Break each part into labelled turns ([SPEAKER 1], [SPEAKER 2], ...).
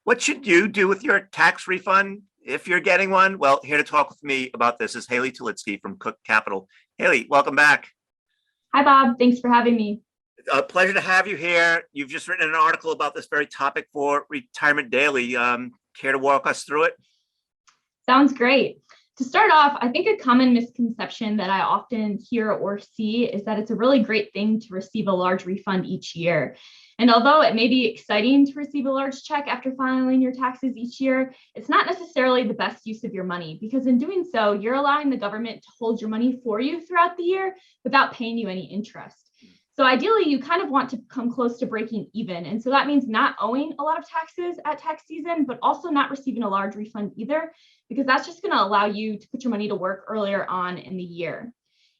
[SPEAKER 1] What should you do with your tax refund if you're getting one? Well, here to talk with me about this is Haley Tolitsky from Cook Capital. Haley, welcome back.
[SPEAKER 2] Hi, Bob. Thanks for having me.
[SPEAKER 1] A pleasure to have you here. You've just written an article about this very topic for Retirement Daily. Care to walk us through it?
[SPEAKER 2] Sounds great. To start off, I think a common misconception that I often hear or see is that it's a really great thing to receive a large refund each year. And although it may be exciting to receive a large check after filing your taxes each year, it's not necessarily the best use of your money, because in doing so, you're allowing the government to hold your money for you throughout the year without paying you any interest. So ideally, you kind of want to come close to breaking even. And so that means not owing a lot of taxes at tax season, but also not receiving a large refund either, because that's just going to allow you to put your money to work earlier on in the year.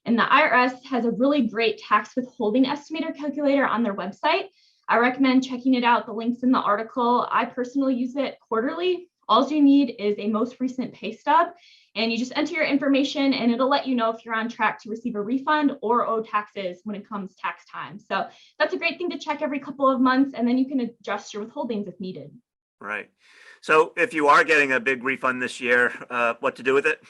[SPEAKER 2] And the IRS has a really great tax withholding estimator calculator on their website. I recommend checking it out. The link's in the article. I personally use it quarterly. All you need is a most recent pay stub, and you just enter your information and it'll let you know if you're on track to receive a refund or owe taxes when it comes tax time. So that's a great thing to check every couple of months, and then you can adjust your withholdings if needed.
[SPEAKER 1] Right. So if you are getting a big refund this year, what to do with it?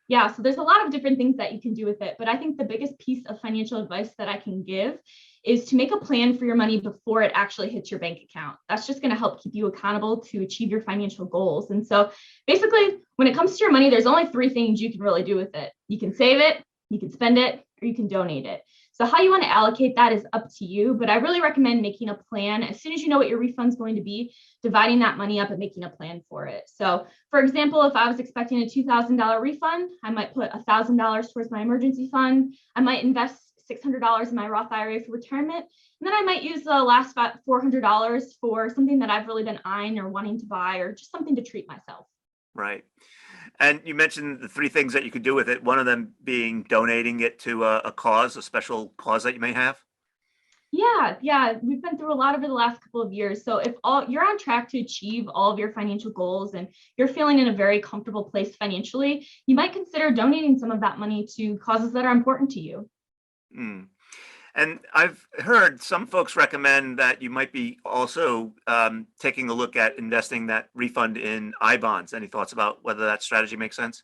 [SPEAKER 2] Yeah, so there's a lot of different things that you can do with it, but I think the biggest piece of financial advice that I can give is to make a plan for your money before it actually hits your bank account. That's just going to help keep you accountable to achieve your financial goals. And so basically, when it comes to your money, there's only three things you can really do with it. You can save it, you can spend it, or you can donate it. So how you want to allocate that is up to you, but I really recommend making a plan as soon as you know what your refund's going to be, dividing that money up and making a plan for it. So for example, if I was expecting a $2,000 refund, I might put $1,000 towards my emergency fund. I might invest $600 in my Roth IRA for retirement. And then I might use the last $400 for something that I've really been eyeing or wanting to buy, or just something to treat myself.
[SPEAKER 1] Right. And you mentioned the three things that you could do with it, one of them being donating it to a cause, a special cause that you may have.
[SPEAKER 2] Yeah, we've been through a lot over the last couple of years. So if you're on track to achieve all of your financial goals and you're feeling in a very comfortable place financially, you might consider donating some of that money to causes that are important to you.
[SPEAKER 1] Mm. And I've heard some folks recommend that you might be also taking a look at investing that refund in I bonds. Any thoughts about whether that strategy makes sense?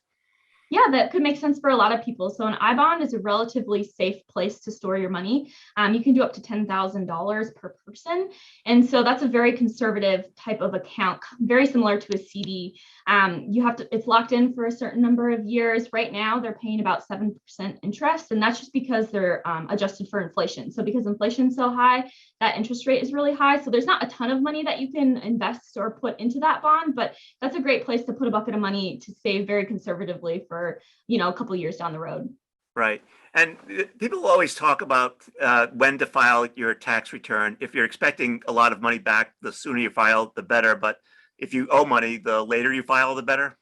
[SPEAKER 2] Yeah, that could make sense for a lot of people. So an I bond is a relatively safe place to store your money. You can do up to $10,000 per person. And so that's a very conservative type of account, very similar to a CD. It's locked in for a certain number of years. Right now, they're paying about 7% interest. And that's just because they're adjusted for inflation. So because inflation's so high, that interest rate is really high. So there's not a ton of money that you can invest or put into that bond, but that's a great place to put a bucket of money to save very conservatively for, a couple of years down the road.
[SPEAKER 1] Right. And people always talk about when to file your tax return. If you're expecting a lot of money back, the sooner you file, the better. But if you owe money, the later you file, the better.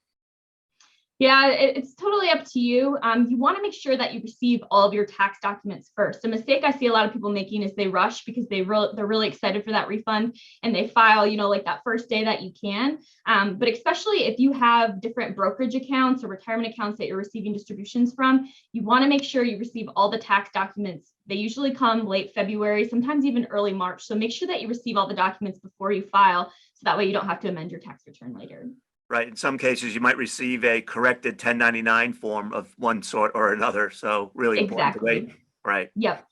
[SPEAKER 2] Yeah, it's totally up to you. You want to make sure that you receive all of your tax documents first. A mistake I see a lot of people making is they rush because they're really excited for that refund and they file, like that first day that you can. But especially if you have different brokerage accounts or retirement accounts that you're receiving distributions from, you want to make sure you receive all the tax documents. They usually come late February, sometimes even early March. So make sure that you receive all the documents before you file, so that way you don't have to amend your tax return later.
[SPEAKER 1] Right. In some cases, you might receive a corrected 1099 form of one sort or another. So really important to wait.
[SPEAKER 2] Exactly.
[SPEAKER 1] Right.
[SPEAKER 2] Yep.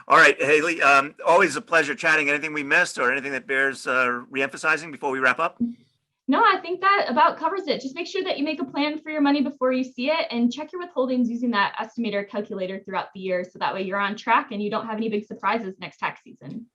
[SPEAKER 1] All right, Haley, always a pleasure chatting. Anything we missed or anything that bears reemphasizing before we wrap up?
[SPEAKER 2] No, I think that about covers it. Just make sure that you make a plan for your money before you see it, and check your withholdings using that estimator calculator throughout the year. So that way you're on track and you don't have any big surprises next tax season.